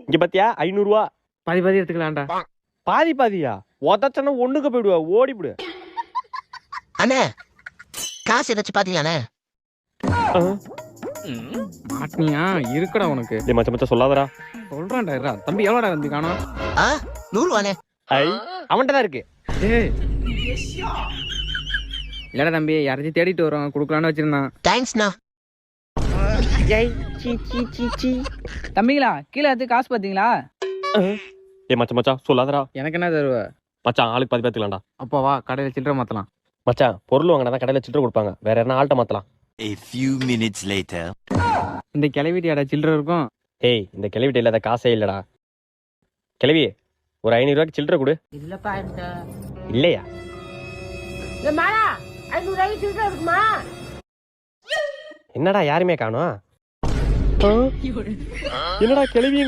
இங்க பாத்தியா 500 ரூபா. பாதி பாதி எடுத்துக்கலாம்டா. பாதி பாதியா? உதச்சனா ஒண்ணுக்கு போயிடுவா, ஓடிவிடு. அண்ணே காசு ஏதாச்சும் பாத்தீங்களாண்ணே? மாட்டினியா இருக்குடா உனக்கு. டேய் மச்சான் மச்சான் சொல்லாதடா. சொல்றான்டா இருடா. தம்பி எவ்வளோடா தம்பி காணோம்? 100 ரூபாண்ணே. ஐ அவன்கிட்ட தான் இருக்கு. டேய் இல்லடா தம்பி, யாராச்சும் தேடிட்டு வரோம் கொடுக்கலான்னு வச்சிருந்தான். தேங்க்ஸ்ண்ணா. ஜெய் சீ சீ சீ சீ. தம்பிங்களா கீழே எடுத்து காசு பார்த்தீங்களா? டேய் மச்சான் மச்சான் சொல்லாதடா. எனக்கு என்ன தருவ? மச்சான் ஆளுக்கு பாதி பாத்துக்கலாம்டா. அப்பா வா கடையில் சில்லறை மாற்றலாம். மச்சான் பொருள் வாங்கினா தான் கடையில சில்லறை கொடுப்பாங்க. வேற என்ன ஆள்கிட்ட மாத்தலாம். A few minutes later. இந்த கிளவிட்டியாடா சில்லறை இருக்கும். ஏய் இந்த கிளவிட்ட இல்லாத காசே இல்லடா. கிளவி ஒரு 500 ரூபாய்க்கு சில்லறை கொடு. இல்லப்பா இந்த இல்லையா? மாலா 500 ரூபாய்க்கு சில்லறை இருக்குமா? என்னடா யாருமே காணோம்? என்னடா கிளவிங்க